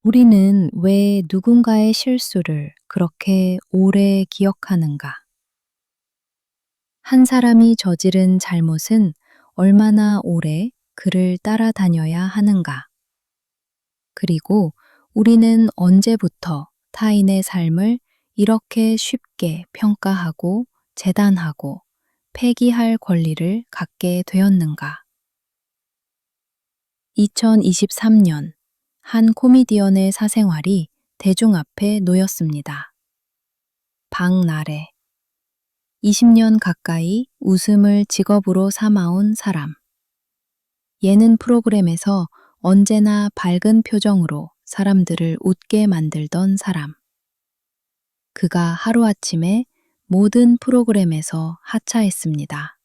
우리는 왜 누군가의 실수를 그렇게 오래 기억하는가? 한 사람이 저지른 잘못은 얼마나 오래 그를 따라다녀야 하는가? 그리고 우리는 언제부터 타인의 삶을 이렇게 쉽게 평가하고 재단하고 폐기할 권리를 갖게 되었는가? 2023년 한 코미디언의 사생활이 대중 앞에 놓였습니다. 박나래. 20년 가까이 웃음을 직업으로 삼아온 사람. 예능 프로그램에서 언제나 밝은 표정으로 사람들을 웃게 만들던 사람. 그가 하루아침에 모든 프로그램에서 하차했습니다.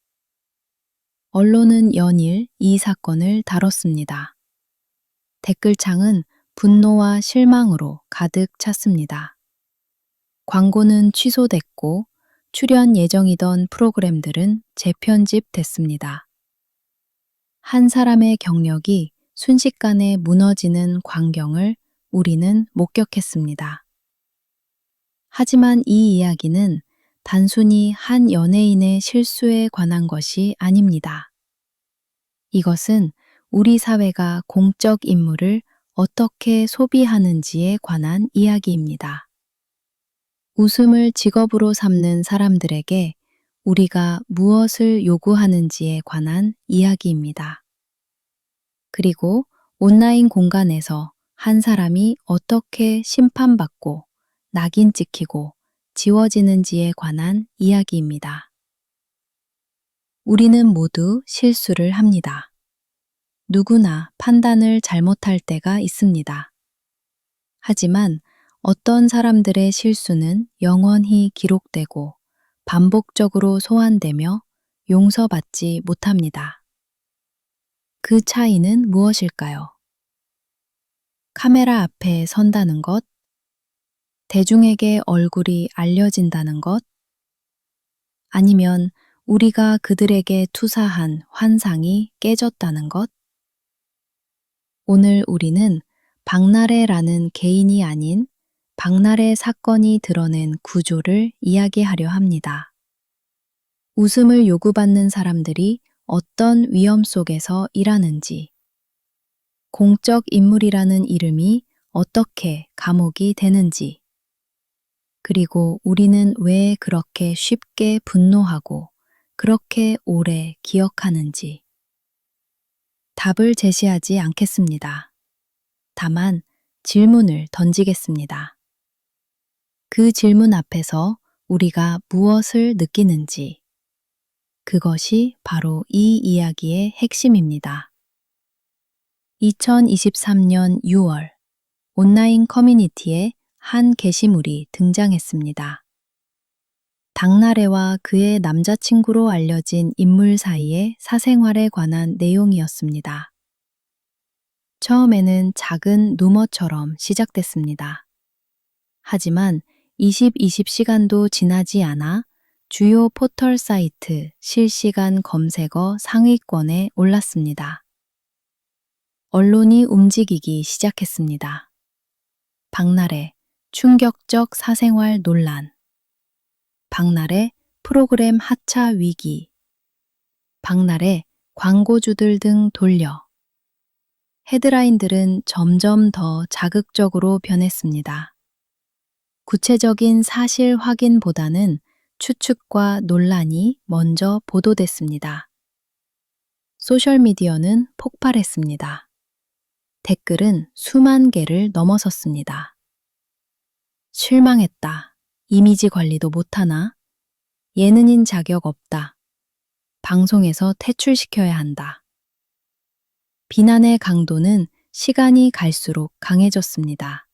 언론은 연일 이 사건을 다뤘습니다. 댓글창은 분노와 실망으로 가득 찼습니다. 광고는 취소됐고 출연 예정이던 프로그램들은 재편집됐습니다. 한 사람의 경력이 순식간에 무너지는 광경을 우리는 목격했습니다. 하지만 이 이야기는 단순히 한 연예인의 실수에 관한 것이 아닙니다. 이것은 우리 사회가 공적 인물을 어떻게 소비하는지에 관한 이야기입니다. 웃음을 직업으로 삼는 사람들에게 우리가 무엇을 요구하는지에 관한 이야기입니다. 그리고 온라인 공간에서 한 사람이 어떻게 심판받고 낙인 찍히고 지워지는지에 관한 이야기입니다. 우리는 모두 실수를 합니다. 누구나 판단을 잘못할 때가 있습니다. 하지만 어떤 사람들의 실수는 영원히 기록되고 반복적으로 소환되며 용서받지 못합니다. 그 차이는 무엇일까요? 카메라 앞에 선다는 것, 대중에게 얼굴이 알려진다는 것, 아니면 우리가 그들에게 투사한 환상이 깨졌다는 것? 오늘 우리는 박나래라는 개인이 아닌 박나래 사건이 드러낸 구조를 이야기하려 합니다. 웃음을 요구받는 사람들이 어떤 위험 속에서 일하는지, 공적 인물이라는 이름이 어떻게 감옥이 되는지, 그리고 우리는 왜 그렇게 쉽게 분노하고 그렇게 오래 기억하는지. 답을 제시하지 않겠습니다. 다만 질문을 던지겠습니다. 그 질문 앞에서 우리가 무엇을 느끼는지, 그것이 바로 이 이야기의 핵심입니다. 2023년 6월, 온라인 커뮤니티에 한 게시물이 등장했습니다. 박나래와 그의 남자친구로 알려진 인물 사이의 사생활에 관한 내용이었습니다. 처음에는 작은 루머처럼 시작됐습니다. 하지만 20시간도 지나지 않아 주요 포털 사이트 실시간 검색어 상위권에 올랐습니다. 언론이 움직이기 시작했습니다. 박나래, 충격적 사생활 논란. 박나래, 프로그램 하차 위기. 박나래, 광고주들 등 돌려. 헤드라인들은 점점 더 자극적으로 변했습니다. 구체적인 사실 확인보다는 추측과 논란이 먼저 보도됐습니다. 소셜미디어는 폭발했습니다. 댓글은 수만 개를 넘어섰습니다. 실망했다. 이미지 관리도 못하나? 예능인 자격 없다. 방송에서 퇴출시켜야 한다. 비난의 강도는 시간이 갈수록 강해졌습니다.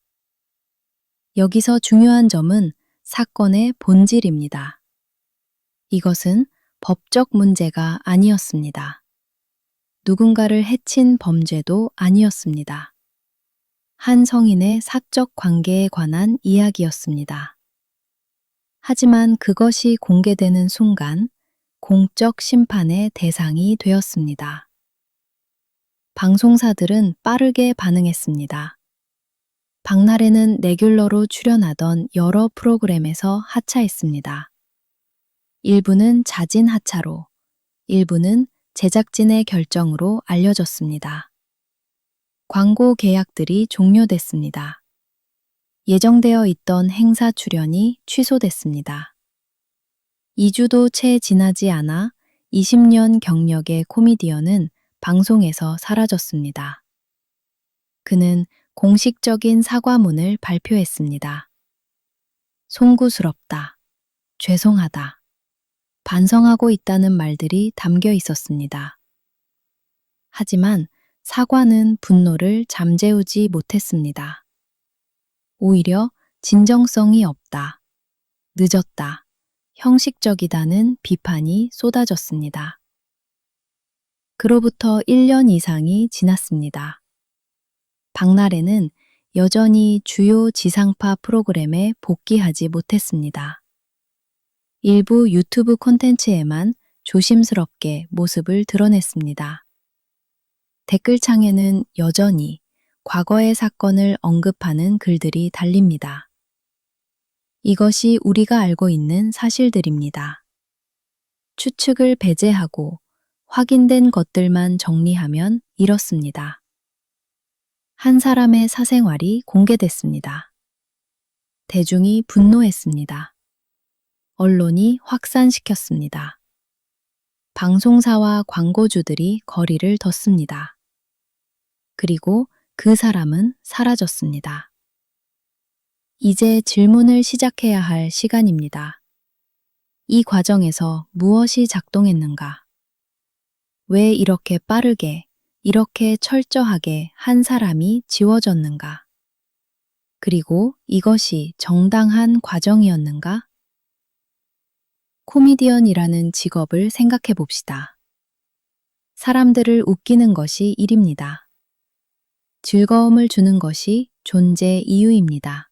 여기서 중요한 점은 사건의 본질입니다. 이것은 법적 문제가 아니었습니다. 누군가를 해친 범죄도 아니었습니다. 한 성인의 사적 관계에 관한 이야기였습니다. 하지만 그것이 공개되는 순간 공적 심판의 대상이 되었습니다. 방송사들은 빠르게 반응했습니다. 박나래는 레귤러로 출연하던 여러 프로그램에서 하차했습니다. 일부는 자진 하차로, 일부는 제작진의 결정으로 알려졌습니다. 광고 계약들이 종료됐습니다. 예정되어 있던 행사 출연이 취소됐습니다. 2주도 채 지나지 않아 20년 경력의 코미디언은 방송에서 사라졌습니다. 그는 공식적인 사과문을 발표했습니다. 송구스럽다. 죄송하다. 반성하고 있다는 말들이 담겨 있었습니다. 하지만 사과는 분노를 잠재우지 못했습니다. 오히려 진정성이 없다. 늦었다. 형식적이다는 비판이 쏟아졌습니다. 그로부터 1년 이상이 지났습니다. 박나래는 여전히 주요 지상파 프로그램에 복귀하지 못했습니다. 일부 유튜브 콘텐츠에만 조심스럽게 모습을 드러냈습니다. 댓글창에는 여전히 과거의 사건을 언급하는 글들이 달립니다. 이것이 우리가 알고 있는 사실들입니다. 추측을 배제하고 확인된 것들만 정리하면 이렇습니다. 한 사람의 사생활이 공개됐습니다. 대중이 분노했습니다. 언론이 확산시켰습니다. 방송사와 광고주들이 거리를 뒀습니다. 그리고 그 사람은 사라졌습니다. 이제 질문을 시작해야 할 시간입니다. 이 과정에서 무엇이 작동했는가? 왜 이렇게 빠르게, 이렇게 철저하게 한 사람이 지워졌는가? 그리고 이것이 정당한 과정이었는가? 코미디언이라는 직업을 생각해 봅시다. 사람들을 웃기는 것이 일입니다. 즐거움을 주는 것이 존재 이유입니다.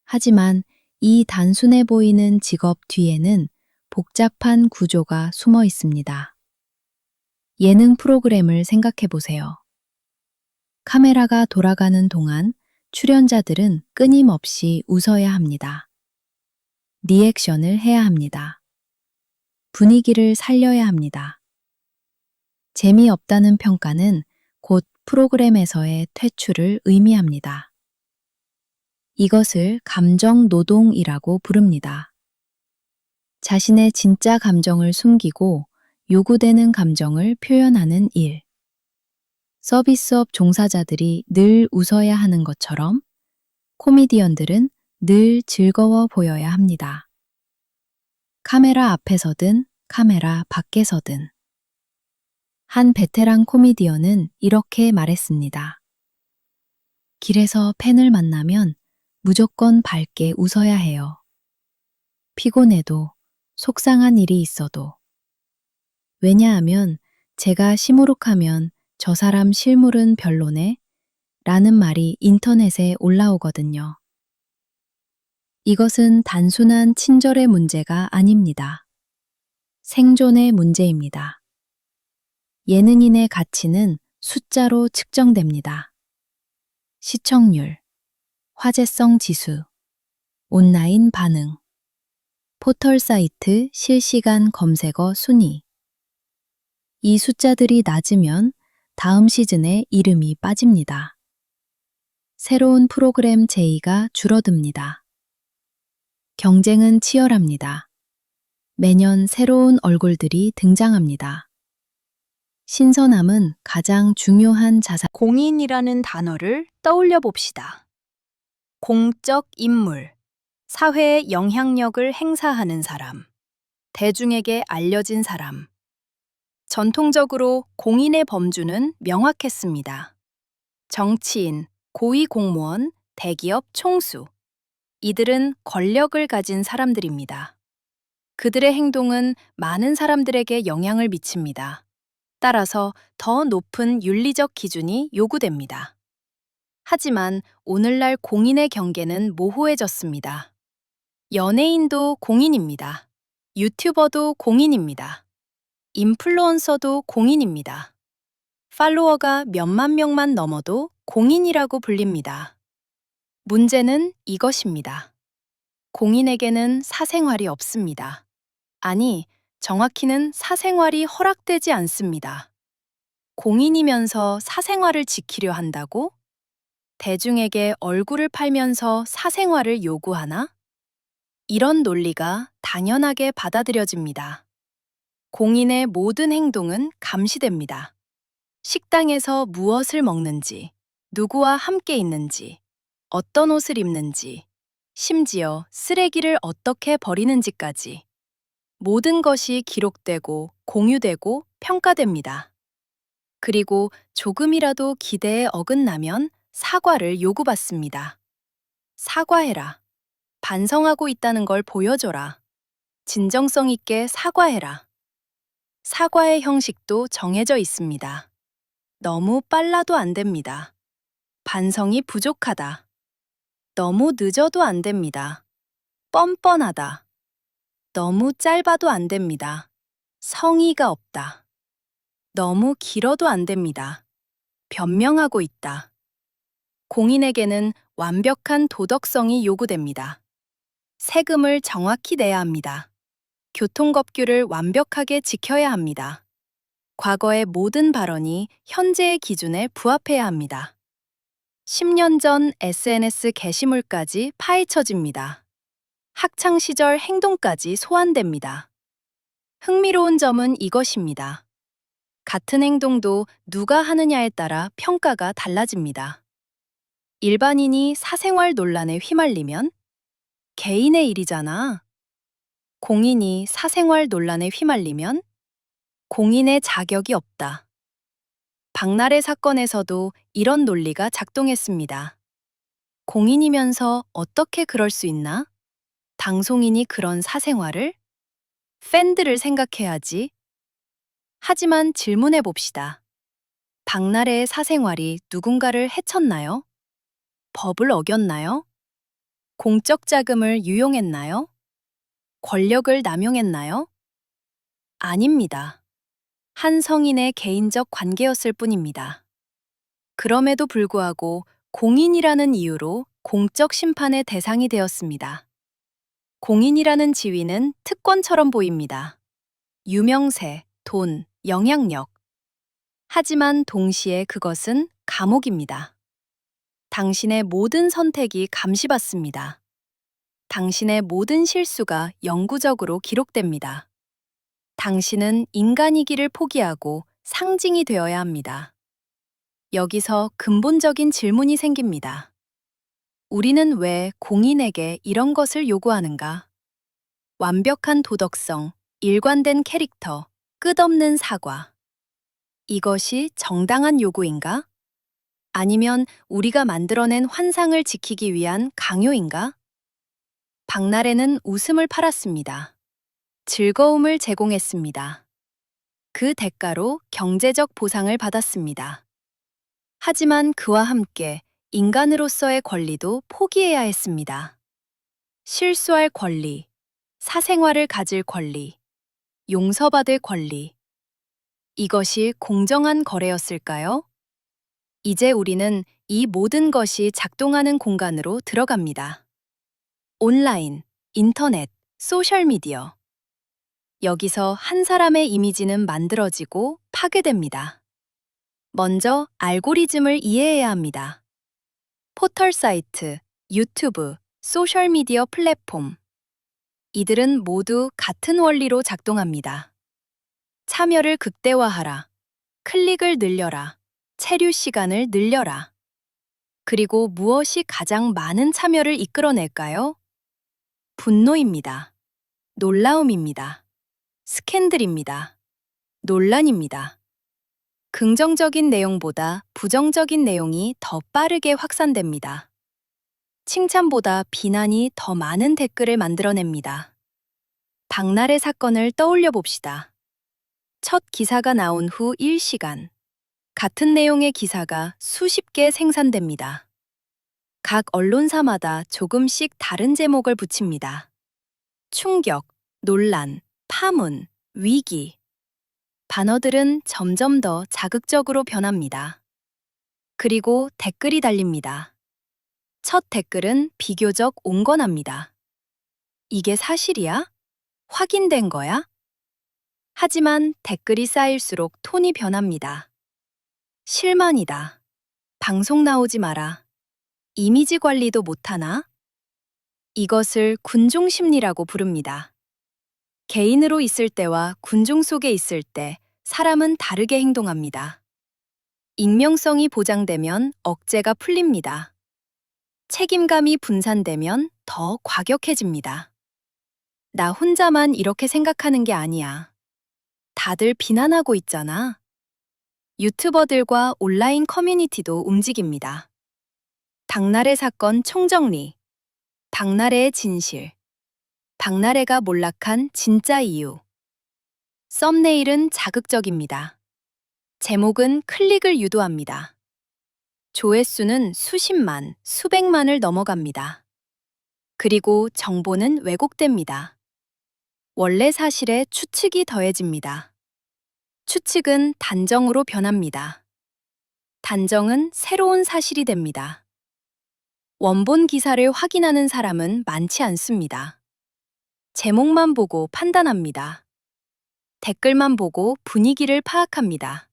하지만 이 단순해 보이는 직업 뒤에는 복잡한 구조가 숨어 있습니다. 예능 프로그램을 생각해 보세요. 카메라가 돌아가는 동안 출연자들은 끊임없이 웃어야 합니다. 리액션을 해야 합니다. 분위기를 살려야 합니다. 재미없다는 평가는 곧 프로그램에서의 퇴출을 의미합니다. 이것을 감정 노동이라고 부릅니다. 자신의 진짜 감정을 숨기고 요구되는 감정을 표현하는 일. 서비스업 종사자들이 늘 웃어야 하는 것처럼 코미디언들은 늘 즐거워 보여야 합니다. 카메라 앞에서든 카메라 밖에서든. 한 베테랑 코미디언은 이렇게 말했습니다. 길에서 팬을 만나면 무조건 밝게 웃어야 해요. 피곤해도 속상한 일이 있어도. 왜냐하면 제가 시무룩하면 저 사람 실물은 별로네 라는 말이 인터넷에 올라오거든요. 이것은 단순한 친절의 문제가 아닙니다. 생존의 문제입니다. 예능인의 가치는 숫자로 측정됩니다. 시청률, 화제성 지수, 온라인 반응, 포털 사이트 실시간 검색어 순위. 이 숫자들이 낮으면 다음 시즌에 이름이 빠집니다. 새로운 프로그램 제의가 줄어듭니다. 경쟁은 치열합니다. 매년 새로운 얼굴들이 등장합니다. 신선함은 가장 중요한 자산. 공인이라는 단어를 떠올려 봅시다. 공적 인물, 사회에 영향력을 행사하는 사람, 대중에게 알려진 사람. 전통적으로 공인의 범주는 명확했습니다. 정치인, 고위공무원, 대기업 총수. 이들은 권력을 가진 사람들입니다. 그들의 행동은 많은 사람들에게 영향을 미칩니다. 따라서 더 높은 윤리적 기준이 요구됩니다. 하지만 오늘날 공인의 경계는 모호해졌습니다. 연예인도 공인입니다. 유튜버도 공인입니다. 인플루언서도 공인입니다. 팔로워가 몇만 명만 넘어도 공인이라고 불립니다. 문제는 이것입니다. 공인에게는 사생활이 없습니다. 아니, 정확히는 사생활이 허락되지 않습니다. 공인이면서 사생활을 지키려 한다고? 대중에게 얼굴을 팔면서 사생활을 요구하나? 이런 논리가 당연하게 받아들여집니다. 공인의 모든 행동은 감시됩니다. 식당에서 무엇을 먹는지, 누구와 함께 있는지, 어떤 옷을 입는지, 심지어 쓰레기를 어떻게 버리는지까지 모든 것이 기록되고 공유되고 평가됩니다. 그리고 조금이라도 기대에 어긋나면 사과를 요구받습니다. 사과해라. 반성하고 있다는 걸 보여줘라. 진정성 있게 사과해라. 사과의 형식도 정해져 있습니다. 너무 빨라도 안 됩니다. 반성이 부족하다. 너무 늦어도 안 됩니다. 뻔뻔하다. 너무 짧아도 안 됩니다. 성의가 없다. 너무 길어도 안 됩니다. 변명하고 있다. 공인에게는 완벽한 도덕성이 요구됩니다. 세금을 정확히 내야 합니다. 교통법규를 완벽하게 지켜야 합니다. 과거의 모든 발언이 현재의 기준에 부합해야 합니다. 10년 전 SNS 게시물까지 파헤쳐집니다. 학창시절 행동까지 소환됩니다. 흥미로운 점은 이것입니다. 같은 행동도 누가 하느냐에 따라 평가가 달라집니다. 일반인이 사생활 논란에 휘말리면 개인의 일이잖아. 공인이 사생활 논란에 휘말리면 공인의 자격이 없다. 박나래 사건에서도 이런 논리가 작동했습니다. 공인이면서 어떻게 그럴 수 있나? 방송인이 그런 사생활을? 팬들을 생각해야지. 하지만 질문해 봅시다. 박나래의 사생활이 누군가를 해쳤나요? 법을 어겼나요? 공적 자금을 유용했나요? 권력을 남용했나요? 아닙니다. 한 성인의 개인적 관계였을 뿐입니다. 그럼에도 불구하고 공인이라는 이유로 공적 심판의 대상이 되었습니다. 공인이라는 지위는 특권처럼 보입니다. 유명세, 돈, 영향력. 하지만 동시에 그것은 감옥입니다. 당신의 모든 선택이 감시받습니다. 당신의 모든 실수가 영구적으로 기록됩니다. 당신은 인간이기를 포기하고 상징이 되어야 합니다. 여기서 근본적인 질문이 생깁니다. 우리는 왜 공인에게 이런 것을 요구하는가? 완벽한 도덕성, 일관된 캐릭터, 끝없는 사과. 이것이 정당한 요구인가? 아니면 우리가 만들어낸 환상을 지키기 위한 강요인가? 박나래는 웃음을 팔았습니다. 즐거움을 제공했습니다. 그 대가로 경제적 보상을 받았습니다. 하지만 그와 함께 인간으로서의 권리도 포기해야 했습니다. 실수할 권리, 사생활을 가질 권리, 용서받을 권리. 이것이 공정한 거래였을까요? 이제 우리는 이 모든 것이 작동하는 공간으로 들어갑니다. 온라인, 인터넷, 소셜미디어. 여기서 한 사람의 이미지는 만들어지고 파괴됩니다. 먼저 알고리즘을 이해해야 합니다. 포털 사이트, 유튜브, 소셜미디어 플랫폼. 이들은 모두 같은 원리로 작동합니다. 참여를 극대화하라. 클릭을 늘려라. 체류 시간을 늘려라. 그리고 무엇이 가장 많은 참여를 이끌어낼까요? 분노입니다. 놀라움입니다. 스캔들입니다. 논란입니다. 긍정적인 내용보다 부정적인 내용이 더 빠르게 확산됩니다. 칭찬보다 비난이 더 많은 댓글을 만들어냅니다. 박나래 사건을 떠올려 봅시다. 첫 기사가 나온 후 1시간. 같은 내용의 기사가 수십 개 생산됩니다. 각 언론사마다 조금씩 다른 제목을 붙입니다. 충격, 논란, 파문, 위기. 단어들은 점점 더 자극적으로 변합니다. 그리고 댓글이 달립니다. 첫 댓글은 비교적 온건합니다. 이게 사실이야? 확인된 거야? 하지만 댓글이 쌓일수록 톤이 변합니다. 실망이다. 방송 나오지 마라. 이미지 관리도 못하나? 이것을 군중 심리라고 부릅니다. 개인으로 있을 때와 군중 속에 있을 때 사람은 다르게 행동합니다. 익명성이 보장되면 억제가 풀립니다. 책임감이 분산되면 더 과격해집니다. 나 혼자만 이렇게 생각하는 게 아니야. 다들 비난하고 있잖아. 유튜버들과 온라인 커뮤니티도 움직입니다. 박나래 사건 총정리. 박나래의 진실. 박나래가 몰락한 진짜 이유. 썸네일은 자극적입니다. 제목은 클릭을 유도합니다. 조회수는 수십만, 수백만을 넘어갑니다. 그리고 정보는 왜곡됩니다. 원래 사실에 추측이 더해집니다. 추측은 단정으로 변합니다. 단정은 새로운 사실이 됩니다. 원본 기사를 확인하는 사람은 많지 않습니다. 제목만 보고 판단합니다. 댓글만 보고 분위기를 파악합니다.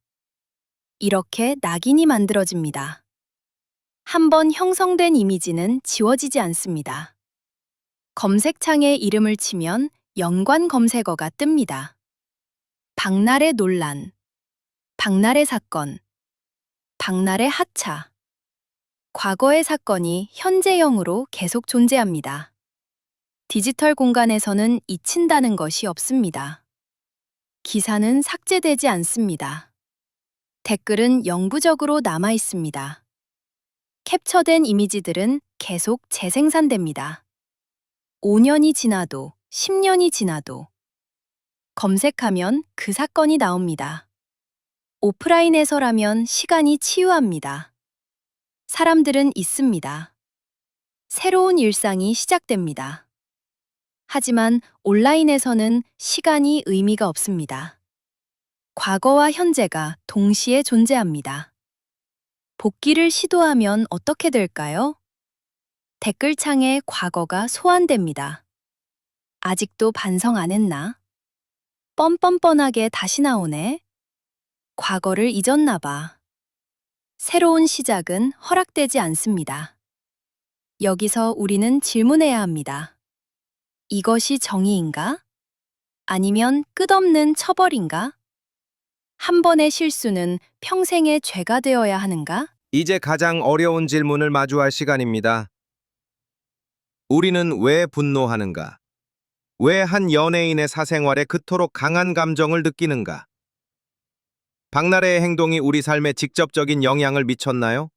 이렇게 낙인이 만들어집니다. 한번 형성된 이미지는 지워지지 않습니다. 검색창에 이름을 치면 연관 검색어가 뜹니다. 박나래 논란, 박나래 사건, 박나래 하차. 과거의 사건이 현재형으로 계속 존재합니다. 디지털 공간에서는 잊힌다는 것이 없습니다. 기사는 삭제되지 않습니다. 댓글은 영구적으로 남아 있습니다. 캡처된 이미지들은 계속 재생산됩니다. 5년이 지나도 10년이 지나도 검색하면 그 사건이 나옵니다. 오프라인에서라면 시간이 치유합니다. 사람들은 있습니다. 새로운 일상이 시작됩니다. 하지만 온라인에서는 시간이 의미가 없습니다. 과거와 현재가 동시에 존재합니다. 복귀를 시도하면 어떻게 될까요? 댓글창에 과거가 소환됩니다. 아직도 반성 안 했나? 뻔뻔뻔하게 다시 나오네? 과거를 잊었나 봐. 새로운 시작은 허락되지 않습니다. 여기서 우리는 질문해야 합니다. 이것이 정의인가? 아니면 끝없는 처벌인가? 한 번의 실수는 평생의 죄가 되어야 하는가? 이제 가장 어려운 질문을 마주할 시간입니다. 우리는 왜 분노하는가? 왜 한 연예인의 사생활에 그토록 강한 감정을 느끼는가? 박나래의 행동이 우리 삶에 직접적인 영향을 미쳤나요?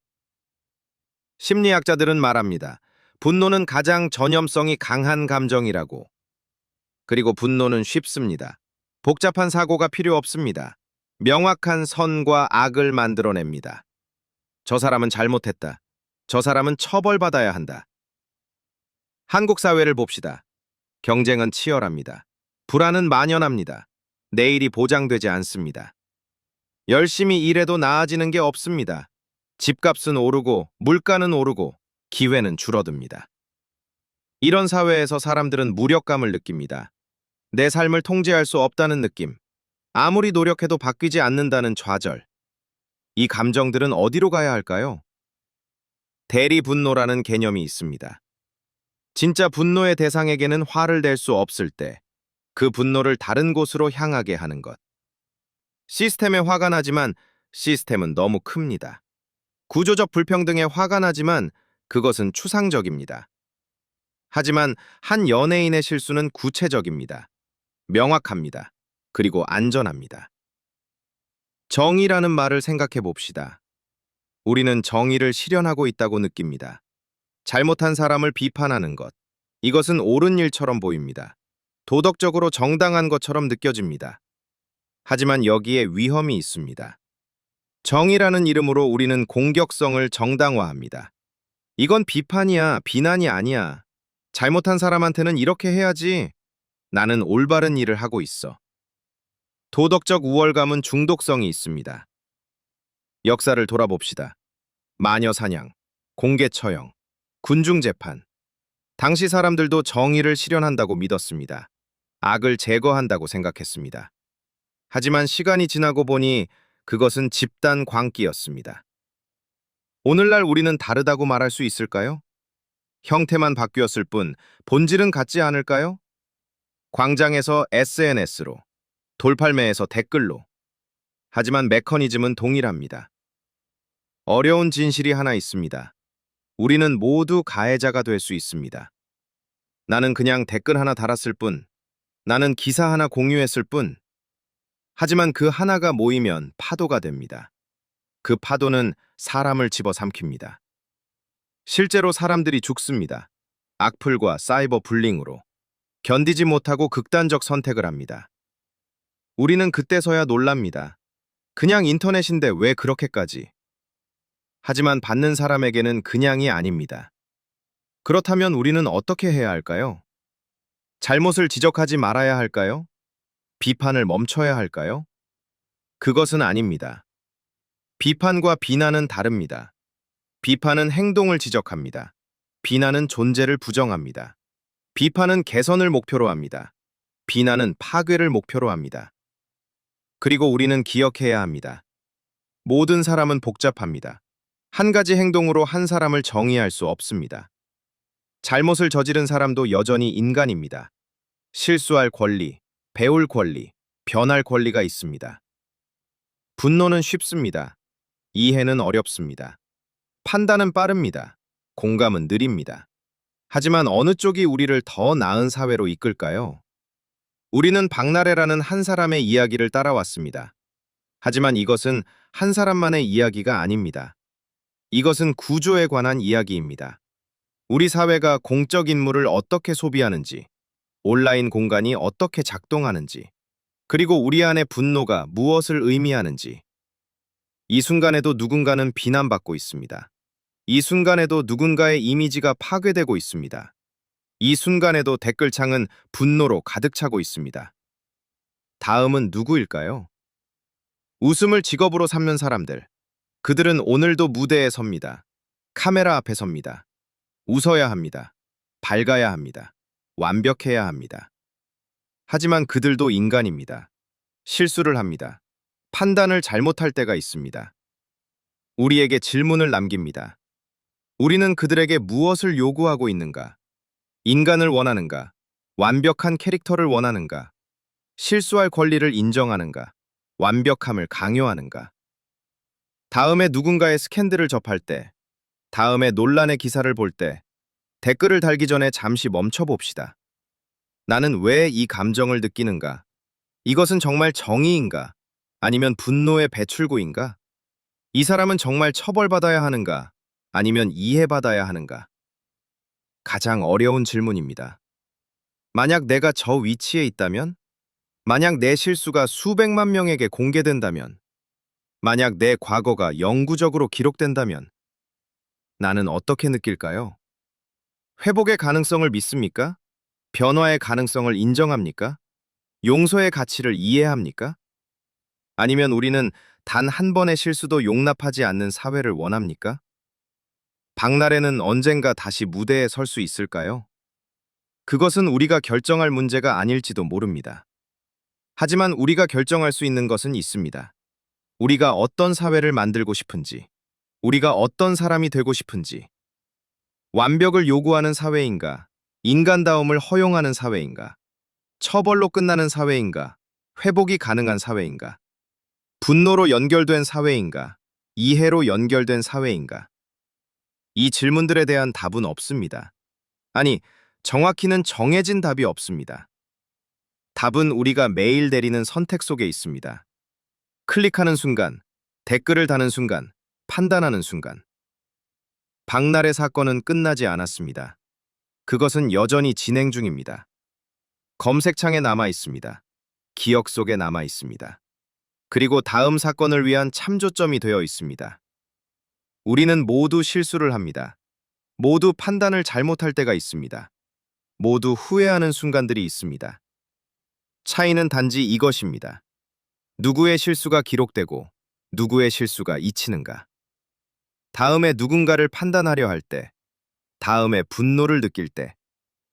심리학자들은 말합니다. 분노는 가장 전염성이 강한 감정이라고. 그리고 분노는 쉽습니다. 복잡한 사고가 필요 없습니다. 명확한 선과 악을 만들어냅니다. 저 사람은 잘못했다. 저 사람은 처벌받아야 한다. 한국 사회를 봅시다. 경쟁은 치열합니다. 불안은 만연합니다. 내일이 보장되지 않습니다. 열심히 일해도 나아지는 게 없습니다. 집값은 오르고 물가는 오르고 기회는 줄어듭니다. 이런 사회에서 사람들은 무력감을 느낍니다. 내 삶을 통제할 수 없다는 느낌, 아무리 노력해도 바뀌지 않는다는 좌절. 이 감정들은 어디로 가야 할까요? 대리 분노라는 개념이 있습니다. 진짜 분노의 대상에게는 화를 낼 수 없을 때 그 분노를 다른 곳으로 향하게 하는 것. 시스템에 화가 나지만 시스템은 너무 큽니다. 구조적 불평등에 화가 나지만 그것은 추상적입니다. 하지만 한 연예인의 실수는 구체적입니다. 명확합니다. 그리고 안전합니다. 정의라는 말을 생각해 봅시다. 우리는 정의를 실현하고 있다고 느낍니다. 잘못한 사람을 비판하는 것. 이것은 옳은 일처럼 보입니다. 도덕적으로 정당한 것처럼 느껴집니다. 하지만 여기에 위험이 있습니다. 정의라는 이름으로 우리는 공격성을 정당화합니다. 이건 비판이야, 비난이 아니야. 잘못한 사람한테는 이렇게 해야지. 나는 올바른 일을 하고 있어. 도덕적 우월감은 중독성이 있습니다. 역사를 돌아봅시다. 마녀 사냥, 공개 처형, 군중 재판. 당시 사람들도 정의를 실현한다고 믿었습니다. 악을 제거한다고 생각했습니다. 하지만 시간이 지나고 보니 그것은 집단 광기였습니다. 오늘날 우리는 다르다고 말할 수 있을까요? 형태만 바뀌었을 뿐 본질은 같지 않을까요? 광장에서 SNS로, 돌팔매에서 댓글로. 하지만 메커니즘은 동일합니다. 어려운 진실이 하나 있습니다. 우리는 모두 가해자가 될 수 있습니다. 나는 그냥 댓글 하나 달았을 뿐, 나는 기사 하나 공유했을 뿐. 하지만 그 하나가 모이면 파도가 됩니다. 그 파도는 사람을 집어삼킵니다. 실제로 사람들이 죽습니다. 악플과 사이버 불링으로. 견디지 못하고 극단적 선택을 합니다. 우리는 그때서야 놀랍니다. 그냥 인터넷인데 왜 그렇게까지? 하지만 받는 사람에게는 그냥이 아닙니다. 그렇다면 우리는 어떻게 해야 할까요? 잘못을 지적하지 말아야 할까요? 비판을 멈춰야 할까요? 그것은 아닙니다. 비판과 비난은 다릅니다. 비판은 행동을 지적합니다. 비난은 존재를 부정합니다. 비판은 개선을 목표로 합니다. 비난은 파괴를 목표로 합니다. 그리고 우리는 기억해야 합니다. 모든 사람은 복잡합니다. 한 가지 행동으로 한 사람을 정의할 수 없습니다. 잘못을 저지른 사람도 여전히 인간입니다. 실수할 권리, 배울 권리, 변할 권리가 있습니다. 분노는 쉽습니다. 이해는 어렵습니다. 판단은 빠릅니다. 공감은 느립니다. 하지만 어느 쪽이 우리를 더 나은 사회로 이끌까요? 우리는 박나래라는 한 사람의 이야기를 따라왔습니다. 하지만 이것은 한 사람만의 이야기가 아닙니다. 이것은 구조에 관한 이야기입니다. 우리 사회가 공적 인물을 어떻게 소비하는지, 온라인 공간이 어떻게 작동하는지, 그리고 우리 안의 분노가 무엇을 의미하는지. 이 순간에도 누군가는 비난받고 있습니다. 이 순간에도 누군가의 이미지가 파괴되고 있습니다. 이 순간에도 댓글창은 분노로 가득 차고 있습니다. 다음은 누구일까요? 웃음을 직업으로 삼는 사람들. 그들은 오늘도 무대에 섭니다. 카메라 앞에 섭니다. 웃어야 합니다. 밝아야 합니다. 완벽해야 합니다. 하지만 그들도 인간입니다. 실수를 합니다. 판단을 잘못할 때가 있습니다. 우리에게 질문을 남깁니다. 우리는 그들에게 무엇을 요구하고 있는가? 인간을 원하는가? 완벽한 캐릭터를 원하는가? 실수할 권리를 인정하는가? 완벽함을 강요하는가? 다음에 누군가의 스캔들을 접할 때, 다음에 논란의 기사를 볼 때, 댓글을 달기 전에 잠시 멈춰봅시다. 나는 왜 이 감정을 느끼는가? 이것은 정말 정의인가? 아니면 분노의 배출구인가? 이 사람은 정말 처벌받아야 하는가? 아니면 이해받아야 하는가? 가장 어려운 질문입니다. 만약 내가 저 위치에 있다면? 만약 내 실수가 수백만 명에게 공개된다면? 만약 내 과거가 영구적으로 기록된다면? 나는 어떻게 느낄까요? 회복의 가능성을 믿습니까? 변화의 가능성을 인정합니까? 용서의 가치를 이해합니까? 아니면 우리는 단 한 번의 실수도 용납하지 않는 사회를 원합니까? 박나래는 언젠가 다시 무대에 설 수 있을까요? 그것은 우리가 결정할 문제가 아닐지도 모릅니다. 하지만 우리가 결정할 수 있는 것은 있습니다. 우리가 어떤 사회를 만들고 싶은지, 우리가 어떤 사람이 되고 싶은지, 완벽을 요구하는 사회인가, 인간다움을 허용하는 사회인가, 처벌로 끝나는 사회인가, 회복이 가능한 사회인가, 분노로 연결된 사회인가, 이해로 연결된 사회인가. 이 질문들에 대한 답은 없습니다. 아니, 정확히는 정해진 답이 없습니다. 답은 우리가 매일 내리는 선택 속에 있습니다. 클릭하는 순간, 댓글을 다는 순간, 판단하는 순간. 박나래 사건은 끝나지 않았습니다. 그것은 여전히 진행 중입니다. 검색창에 남아 있습니다. 기억 속에 남아 있습니다. 그리고 다음 사건을 위한 참조점이 되어 있습니다. 우리는 모두 실수를 합니다. 모두 판단을 잘못할 때가 있습니다. 모두 후회하는 순간들이 있습니다. 차이는 단지 이것입니다. 누구의 실수가 기록되고 누구의 실수가 잊히는가. 다음에 누군가를 판단하려 할 때, 다음에 분노를 느낄 때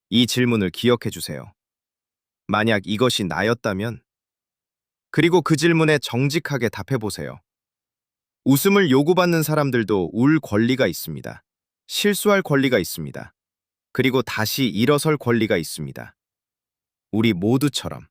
이 질문을 기억해 주세요. 만약 이것이 나였다면? 그리고 그 질문에 정직하게 답해 보세요. 웃음을 요구받는 사람들도 울 권리가 있습니다. 실수할 권리가 있습니다. 그리고 다시 일어설 권리가 있습니다. 우리 모두처럼.